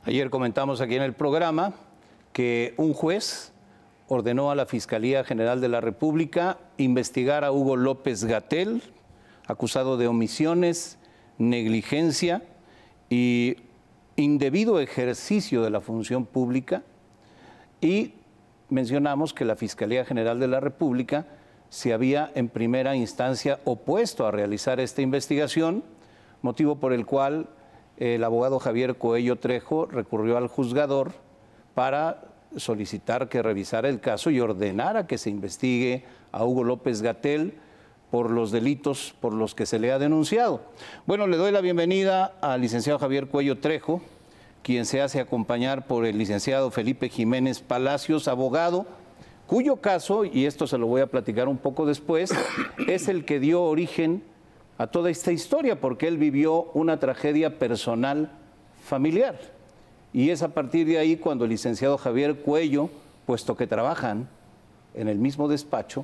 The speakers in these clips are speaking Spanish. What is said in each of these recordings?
Ayer comentamos aquí en el programa que un juez ordenó a la Fiscalía General de la República investigar a Hugo López-Gatell, acusado de omisiones, negligencia y indebido ejercicio de la función pública, y mencionamos que la Fiscalía General de la República se había en primera instancia opuesto a realizar esta investigación, motivo por el cual el abogado Javier Coello Trejo recurrió al juzgador para solicitar que revisara el caso y ordenara que se investigue a Hugo López-Gatell por los delitos por los que se le ha denunciado. Bueno, le doy la bienvenida al licenciado Javier Coello Trejo, quien se hace acompañar por el licenciado Felipe Jiménez Palacios, abogado, cuyo caso, y esto se lo voy a platicar un poco después, es el que dio origen a toda esta historia, porque él vivió una tragedia personal familiar. Y es a partir de ahí cuando el licenciado Javier Coello, puesto que trabajan en el mismo despacho,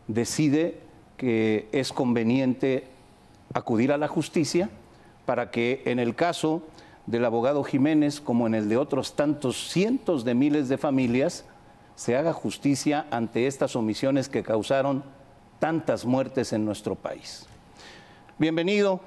decide que es conveniente acudir a la justicia para que en el caso del abogado Jiménez, como en el de otros tantos cientos de miles de familias, se haga justicia ante estas omisiones que causaron tantas muertes en nuestro país. Bienvenido,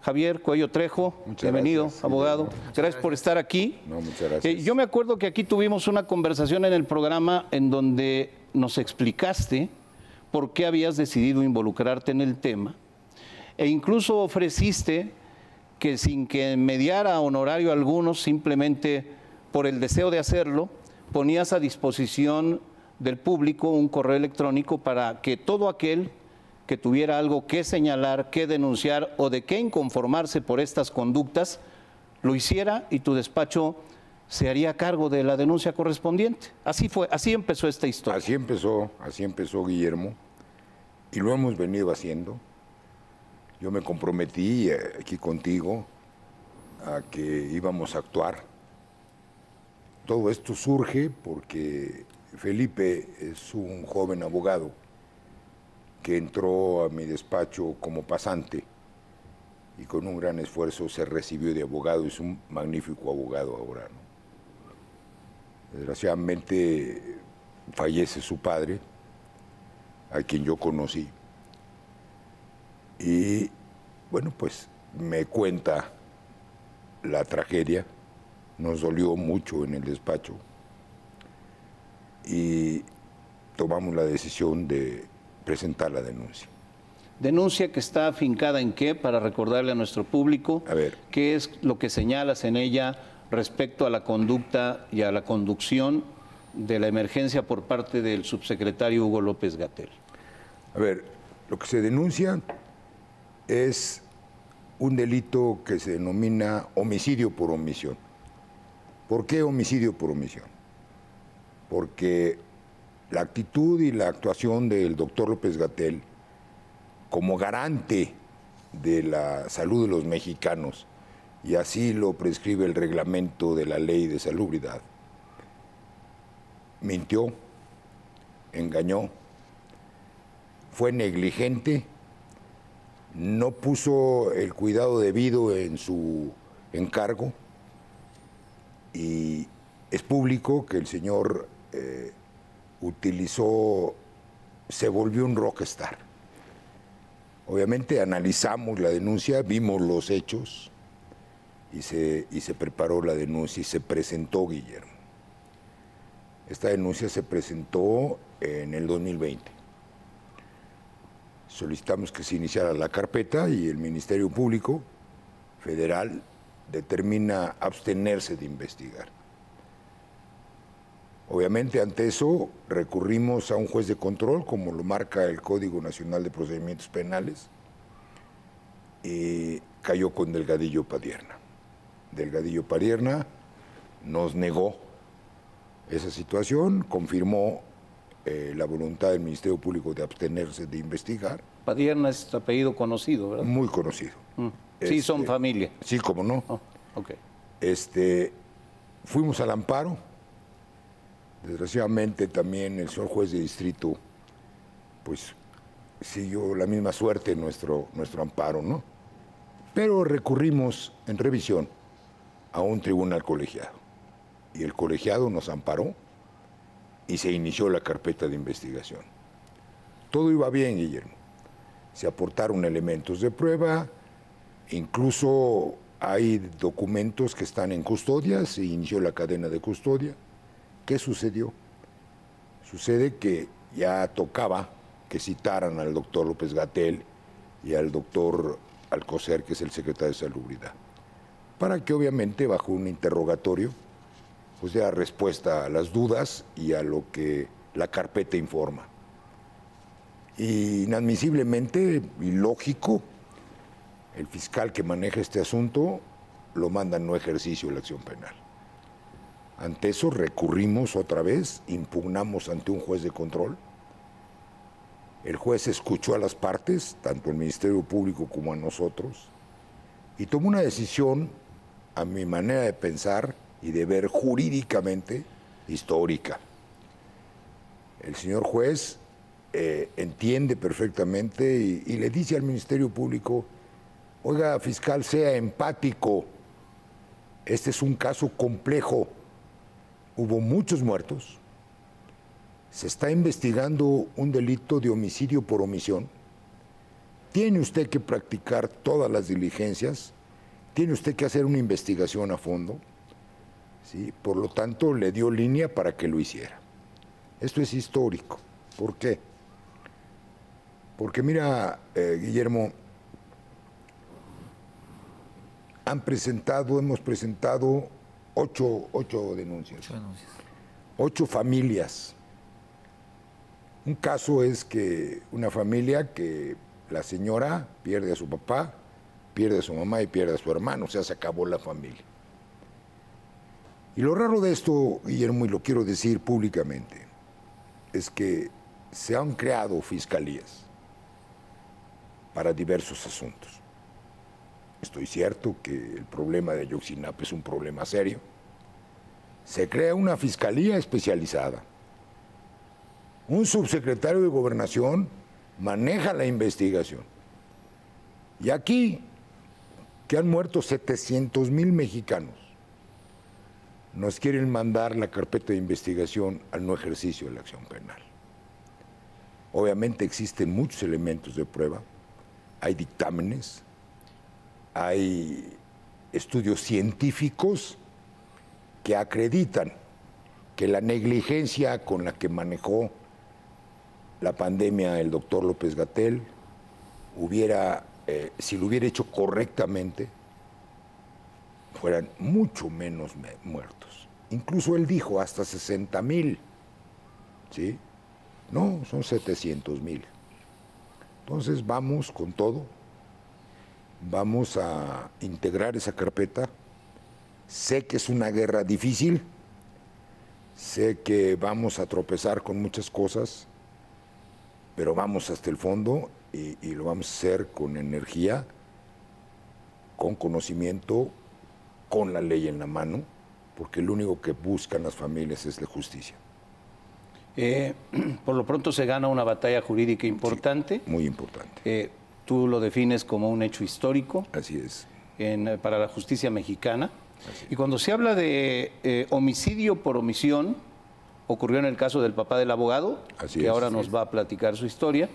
Javier Coello Trejo. Muchas bienvenido, gracias, abogado. Gracias por estar aquí. No, muchas gracias. Yo me acuerdo que aquí tuvimos una conversación en el programa en donde nos explicaste por qué habías decidido involucrarte en el tema e incluso ofreciste que sin que mediara honorario alguno, simplemente por el deseo de hacerlo, ponías a disposición del público un correo electrónico para que todo aquel que tuviera algo que señalar, que denunciar o de qué inconformarse por estas conductas, lo hiciera y tu despacho se haría cargo de la denuncia correspondiente. Así fue, así empezó esta historia. Así empezó Guillermo, y lo hemos venido haciendo. Yo me comprometí aquí contigo a que íbamos a actuar. Todo esto surge porque Felipe es un joven abogado que entró a mi despacho como pasante y con un gran esfuerzo se recibió de abogado. Es un magnífico abogado ahora, ¿no? Desgraciadamente fallece su padre, a quien yo conocí. Y bueno, pues me cuenta la tragedia, nos dolió mucho en el despacho y tomamos la decisión de presentar la denuncia. Denuncia que está afincada en qué, para recordarle a nuestro público, A ver. qué es lo que señalas en ella respecto a la conducta y a la conducción de la emergencia por parte del subsecretario Hugo López-Gatell. A ver, lo que se denuncia es un delito que se denomina homicidio por omisión. ¿Por qué homicidio por omisión? Porque la actitud y la actuación del doctor López-Gatell como garante de la salud de los mexicanos, y así lo prescribe el reglamento de la Ley de Salubridad, mintió, engañó, fue negligente, no puso el cuidado debido en su encargo, y es público que el señor se volvió un rockstar. Obviamente analizamos la denuncia, vimos los hechos y se preparó la denuncia y se presentó, Guillermo. Esta denuncia se presentó en el 2020. Solicitamos que se iniciara la carpeta y el Ministerio Público Federal determina abstenerse de investigar. Obviamente, ante eso, recurrimos a un juez de control, como lo marca el Código Nacional de Procedimientos Penales, y cayó con Delgadillo Padierna. Delgadillo Padierna nos negó esa situación, confirmó la voluntad del Ministerio Público de abstenerse de investigar. Padierna es apellido conocido, ¿verdad? Muy conocido. Sí, son familia. Sí, cómo no. Oh, okay. Fuimos al amparo. Desgraciadamente también el señor juez de distrito pues siguió la misma suerte en nuestro amparo, ¿no? Pero recurrimos en revisión a un tribunal colegiado. Y el colegiado nos amparó y se inició la carpeta de investigación. Todo iba bien, Guillermo. Se aportaron elementos de prueba, incluso hay documentos que están en custodia, se inició la cadena de custodia. ¿Qué sucedió? Sucede que ya tocaba que citaran al doctor López-Gatell y al doctor Alcocer, que es el secretario de Salubridad, para que obviamente bajo un interrogatorio pues dé respuesta a las dudas y a lo que la carpeta informa. Y inadmisiblemente, ilógico, el fiscal que maneja este asunto lo manda en no ejercicio de la acción penal. Ante eso recurrimos otra vez, impugnamos ante un juez de control. El juez escuchó a las partes, tanto el Ministerio Público como a nosotros, y tomó una decisión, a mi manera de pensar y de ver jurídicamente, histórica. El señor juez entiende perfectamente y le dice al Ministerio Público: oiga, fiscal, sea empático, este es un caso complejo, hubo muchos muertos, se está investigando un delito de homicidio por omisión, tiene usted que practicar todas las diligencias, tiene usted que hacer una investigación a fondo, ¿sí? Por lo tanto, le dio línea para que lo hiciera. Esto es histórico. ¿Por qué? Porque mira, Guillermo, hemos presentado ocho denuncias. 8 familias. Un caso es que una familia que la señora pierde a su papá, pierde a su mamá y pierde a su hermano, o sea, se acabó la familia. Y lo raro de esto, Guillermo, y lo quiero decir públicamente, es que se han creado fiscalías para diversos asuntos. Estoy cierto que el problema de Ayotzinapa es un problema serio. Se crea una fiscalía especializada. Un subsecretario de Gobernación maneja la investigación. Y aquí, que han muerto 700,000 mexicanos, nos quieren mandar la carpeta de investigación al no ejercicio de la acción penal. Obviamente existen muchos elementos de prueba, hay dictámenes, hay estudios científicos que acreditan que la negligencia con la que manejó la pandemia el doctor López-Gatell si lo hubiera hecho correctamente, fueran mucho menos muertos. Incluso él dijo hasta 60,000, ¿sí? No, son 700,000. Entonces vamos con todo, vamos a integrar esa carpeta. Sé que es una guerra difícil, sé que vamos a tropezar con muchas cosas, pero vamos hasta el fondo y lo vamos a hacer con energía, con conocimiento, con la ley en la mano, porque lo único que buscan las familias es la justicia. Por lo pronto se gana una batalla jurídica importante. Sí, muy importante. Tú lo defines como un hecho histórico. Así es. Para la justicia mexicana. Y cuando se habla de homicidio por omisión, ocurrió en el caso del papá del abogado, que ahora nos va a platicar su historia,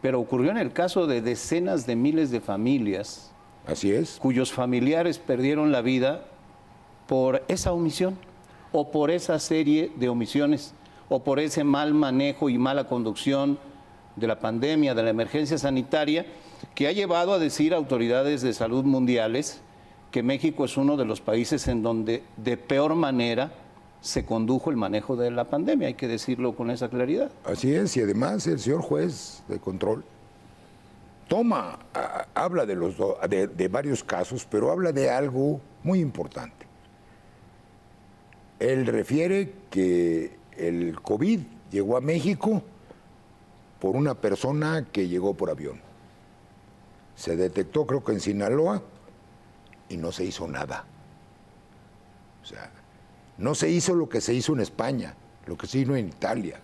pero ocurrió en el caso de decenas de miles de familias. Así es. Cuyos familiares perdieron la vida por esa omisión o por esa serie de omisiones o por ese mal manejo y mala conducción de la pandemia, de la emergencia sanitaria, que ha llevado a decir a autoridades de salud mundiales que México es uno de los países en donde de peor manera se condujo el manejo de la pandemia, hay que decirlo con esa claridad. Así es, y además el señor juez de control habla de varios casos, pero habla de algo muy importante. Él refiere que el COVID llegó a México por una persona que llegó por avión. Se detectó, creo que en Sinaloa, y no se hizo nada. O sea, no se hizo lo que se hizo en España, lo que se hizo en Italia.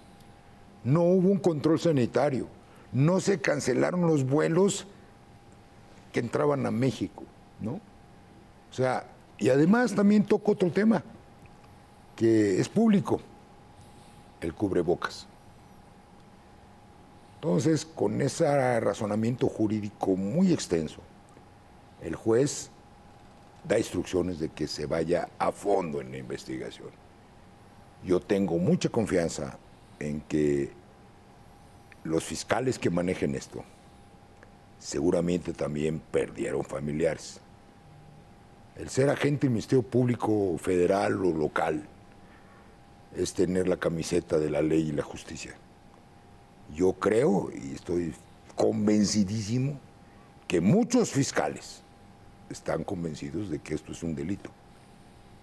No hubo un control sanitario. No se cancelaron los vuelos que entraban a México, ¿no? O sea, Y además también toco otro tema, que es público, el cubrebocas. Entonces, con ese razonamiento jurídico muy extenso, el juez da instrucciones de que se vaya a fondo en la investigación. Yo tengo mucha confianza en que los fiscales que manejen esto seguramente también perdieron familiares. El ser agente del Ministerio Público federal o local es tener la camiseta de la ley y la justicia. Yo creo y estoy convencidísimo que muchos fiscales están convencidos de que esto es un delito.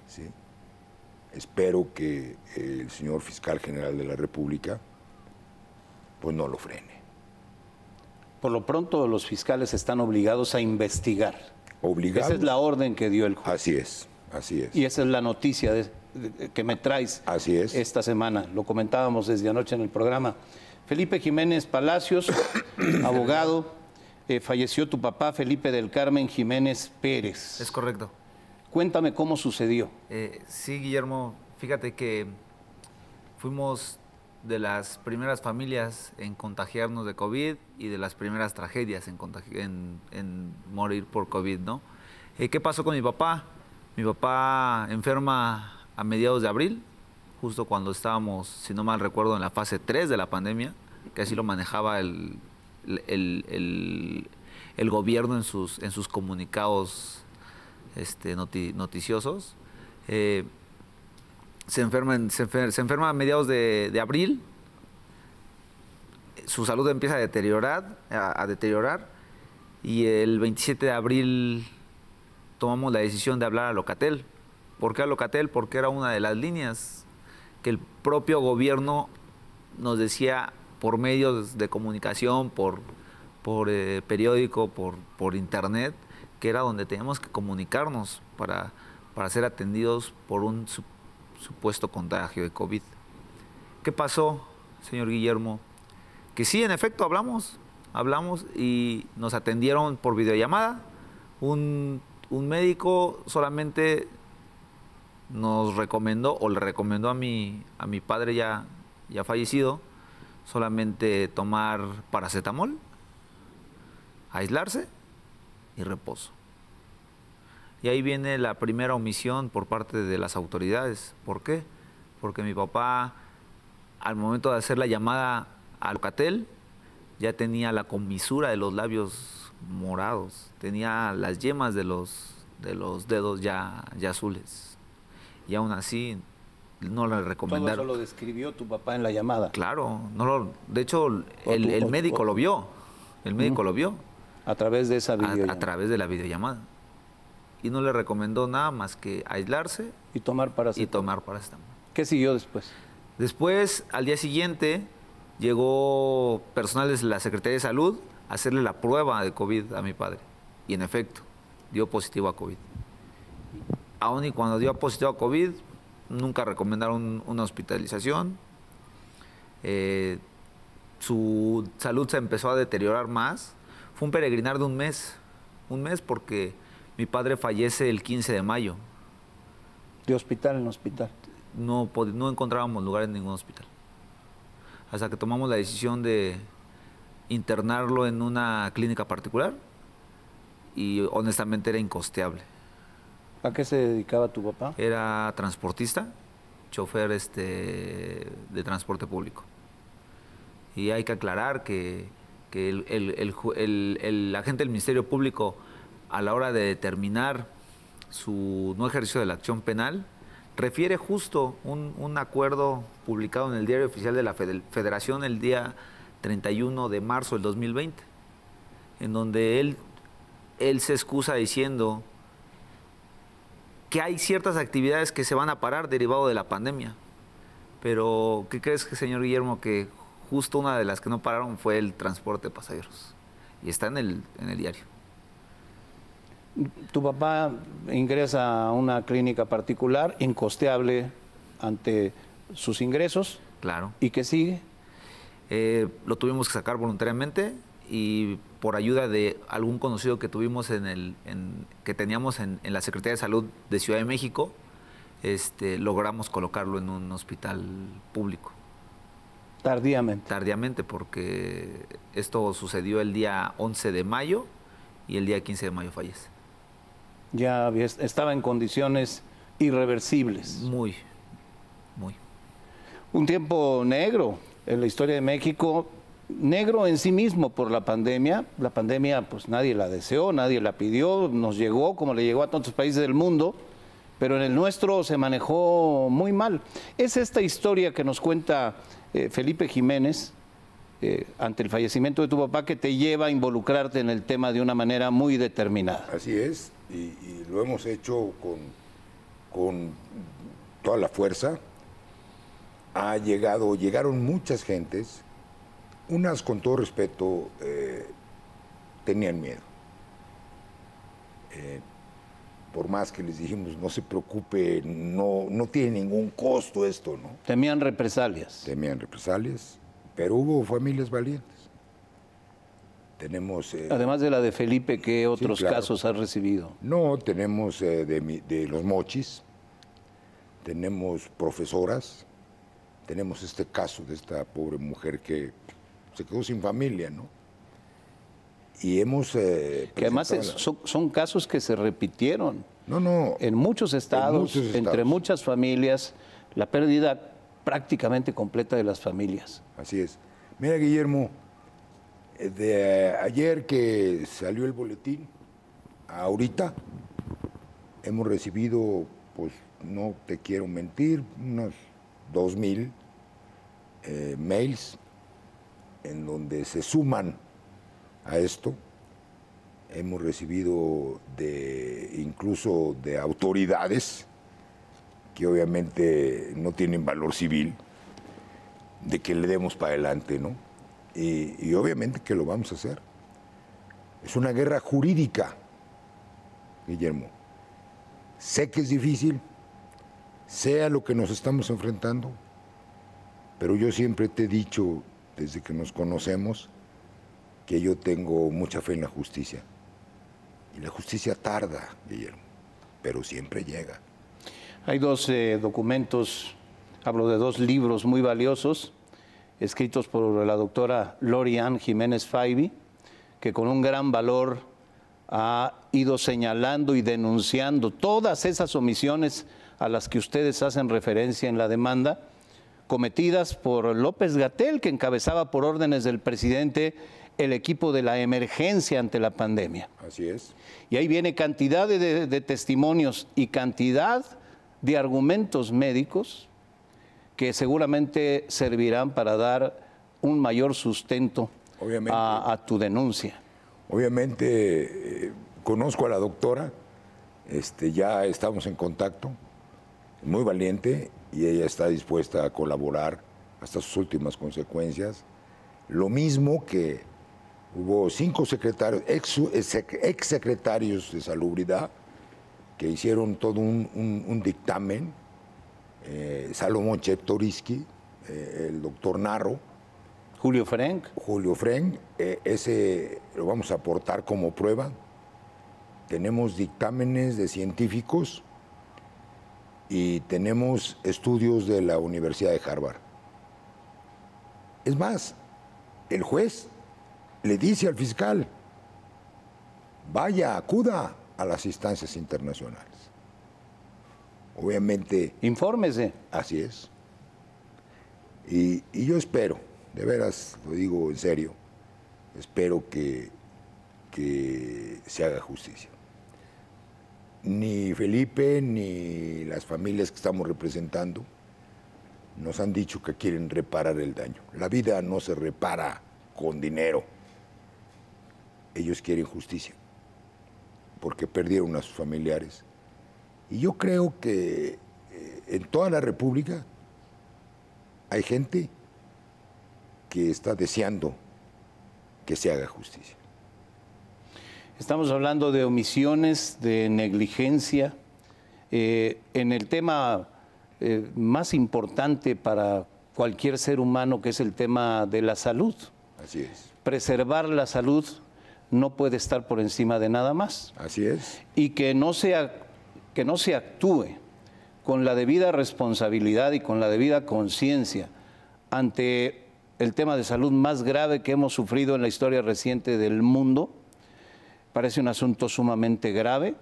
¿Sí? Espero que el señor fiscal general de la República pues no lo frene. Por lo pronto los fiscales están obligados a investigar. Obligados. Esa es la orden que dio el juez. Así es, así es. Y esa es la noticia que me traes Así es. esta semana. Lo comentábamos desde anoche en el programa. Felipe Jiménez Palacios, abogado, falleció tu papá, Felipe del Carmen Jiménez Pérez. Es correcto. Cuéntame cómo sucedió. Sí, Guillermo, fíjate que fuimos de las primeras familias en contagiarnos de COVID y de las primeras tragedias en morir por COVID, ¿no? ¿Qué pasó con mi papá? Mi papá enferma a mediados de abril, justo cuando estábamos, si no mal recuerdo, en la fase 3 de la pandemia, que así lo manejaba el gobierno en sus comunicados noticiosos. Se enferma a mediados de abril, su salud empieza a deteriorar y el 27 de abril tomamos la decisión de hablar a Locatel. ¿Por qué a Locatel? Porque era una de las líneas que el propio gobierno nos decía por medios de comunicación, por periódico, por internet, que era donde teníamos que comunicarnos para ser atendidos por un supuesto contagio de COVID. ¿Qué pasó, señor Guillermo? Que sí, en efecto, hablamos y nos atendieron por videollamada. Un médico solamente nos recomendó, o le recomendó a mi padre ya fallecido, solamente tomar paracetamol, aislarse y reposo. Y ahí viene la primera omisión por parte de las autoridades. ¿Por qué? Porque mi papá, al momento de hacer la llamada a Locatel, ya tenía la comisura de los labios morados, tenía las yemas de los dedos ya azules. Y aún así no le recomendaron. Todo eso lo describió tu papá en la llamada. Claro, de hecho el médico lo vio. El médico lo vio. A través de esa videollamada. A través de la videollamada. Y no le recomendó nada más que aislarse y tomar paracetamol. ¿Qué siguió después? Después, al día siguiente, llegó personal de la Secretaría de Salud a hacerle la prueba de COVID a mi padre. Y en efecto, dio positivo a COVID. Aún y cuando dio positivo a COVID, nunca recomendaron una hospitalización. Su salud se empezó a deteriorar más. Fue un peregrinar de un mes porque mi padre fallece el 15 de mayo. ¿De hospital en hospital? No encontrábamos lugar en ningún hospital. Hasta que tomamos la decisión de internarlo en una clínica particular y honestamente era incosteable. ¿A qué se dedicaba tu papá? Era transportista, chofer de transporte público. Y hay que aclarar que el agente del Ministerio Público, a la hora de determinar su no ejercicio de la acción penal, refiere justo un acuerdo publicado en el Diario Oficial de la Federación el día 31 de marzo del 2020, en donde él se excusa diciendo que hay ciertas actividades que se van a parar derivado de la pandemia. Pero, ¿qué crees, señor Guillermo? Que justo una de las que no pararon fue el transporte de pasajeros. Y está en el diario. Tu papá ingresa a una clínica particular, incosteable ante sus ingresos. Claro. ¿Y qué sigue? Lo tuvimos que sacar voluntariamente y por ayuda de algún conocido que tuvimos que teníamos en la Secretaría de Salud de Ciudad de México, logramos colocarlo en un hospital público. Tardíamente. Tardíamente, porque esto sucedió el día 11 de mayo y el día 15 de mayo fallece. Ya estaba en condiciones irreversibles. Muy, muy. Un tiempo negro en la historia de México, negro en sí mismo por la pandemia. La pandemia, pues nadie la deseó, nadie la pidió, nos llegó como le llegó a tantos países del mundo, pero en el nuestro se manejó muy mal. Es esta historia que nos cuenta Felipe Jiménez ante el fallecimiento de tu papá que te lleva a involucrarte en el tema de una manera muy determinada. Así es, y lo hemos hecho con toda la fuerza. Llegaron muchas gentes, unas con todo respeto tenían miedo. Por más que les dijimos, no se preocupe, no tiene ningún costo esto, ¿no? Temían represalias. Temían represalias, pero hubo familias valientes. Tenemos... Además de la de Felipe, ¿qué otros sí, claro. casos has recibido? No, tenemos de los Mochis, tenemos profesoras, tenemos este caso de esta pobre mujer que se quedó sin familia, ¿no? Y hemos... que además son casos que se repitieron. No. En muchos estados, entre muchas familias, la pérdida prácticamente completa de las familias. Así es. Mira, Guillermo, de ayer que salió el boletín, ahorita hemos recibido, pues no te quiero mentir, unos 2,000 mails en donde se suman a esto. Hemos recibido incluso de autoridades que obviamente no tienen valor civil, de que le demos para adelante, ¿no? Y obviamente que lo vamos a hacer. Es una guerra jurídica, Guillermo. Sé que es difícil, sé a lo que nos estamos enfrentando, pero yo siempre te he dicho, desde que nos conocemos, que yo tengo mucha fe en la justicia. Y la justicia tarda, Guillermo, pero siempre llega. Hay dos documentos, hablo de dos libros muy valiosos, escritos por la doctora Lori Ann Jiménez Faibi, que con un gran valor ha ido señalando y denunciando todas esas omisiones a las que ustedes hacen referencia en la demanda, cometidas por López-Gatell, que encabezaba por órdenes del presidente el equipo de la emergencia ante la pandemia. Así es. Y ahí viene cantidad de testimonios y cantidad de argumentos médicos que seguramente servirán para dar un mayor sustento a tu denuncia. Obviamente conozco a la doctora, ya estamos en contacto, muy valiente, y ella está dispuesta a colaborar hasta sus últimas consecuencias. Lo mismo que hubo 5 secretarios, ex secretarios de Salubridad, que hicieron todo un dictamen, Salomón Chertorivsky, el doctor Narro, Julio Frenk, ese lo vamos a aportar como prueba. Tenemos dictámenes de científicos y tenemos estudios de la Universidad de Harvard. Es más, el juez le dice al fiscal, vaya, acuda a las instancias internacionales. Obviamente... infórmese. Así es. Y yo espero, de veras, lo digo en serio, espero que se haga justicia. Ni Felipe ni las familias que estamos representando nos han dicho que quieren reparar el daño. La vida no se repara con dinero. Ellos quieren justicia, porque perdieron a sus familiares. Y yo creo que en toda la República hay gente que está deseando que se haga justicia. Estamos hablando de omisiones, de negligencia, en el tema más importante para cualquier ser humano, que es el tema de la salud. Así es. Preservar la salud no puede estar por encima de nada más. Así es. Y que no se actúe con la debida responsabilidad y con la debida conciencia ante el tema de salud más grave que hemos sufrido en la historia reciente del mundo. Parece un asunto sumamente grave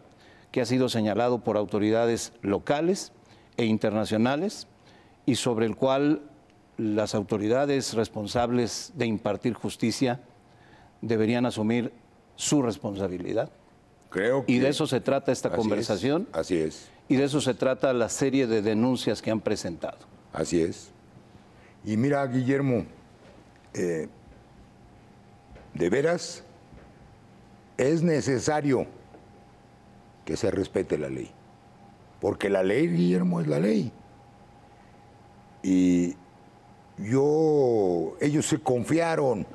que ha sido señalado por autoridades locales e internacionales y sobre el cual las autoridades responsables de impartir justicia deberían asumir su responsabilidad. Creo que y de eso se trata esta conversación. Así es. Y de eso se trata la serie de denuncias que han presentado. Así es. Y mira, Guillermo, de veras es necesario que se respete la ley. Porque la ley, Guillermo, es la ley. Y ellos se confiaron.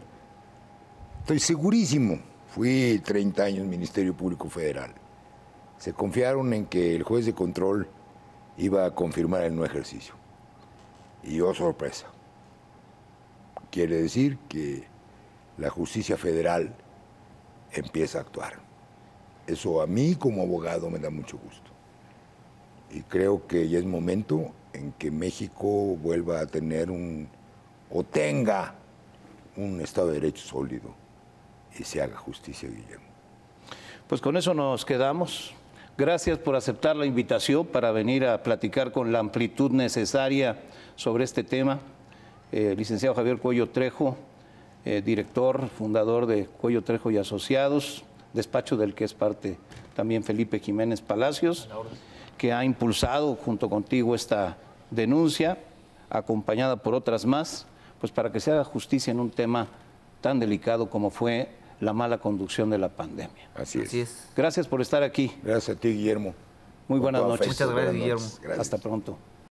Estoy segurísimo. Fui 30 años Ministerio Público Federal. Se confiaron en que el juez de control iba a confirmar el no ejercicio. Y oh, sorpresa. Quiere decir que la justicia federal empieza a actuar. Eso a mí como abogado me da mucho gusto. Y creo que ya es momento en que México vuelva a tener o tenga un Estado de Derecho sólido y se haga justicia, Guillermo. Pues con eso nos quedamos. Gracias por aceptar la invitación para venir a platicar con la amplitud necesaria sobre este tema. Licenciado Javier Cuello Trejo, director, fundador de Cuello Trejo y Asociados, despacho del que es parte también Felipe Jiménez Palacios, que ha impulsado junto contigo esta denuncia, acompañada por otras más, pues para que se haga justicia en un tema tan delicado como fue la mala conducción de la pandemia. Así es. Gracias por estar aquí. Gracias a ti, Guillermo. Muy buenas noches. Muchas gracias, Guillermo. Gracias. Hasta pronto.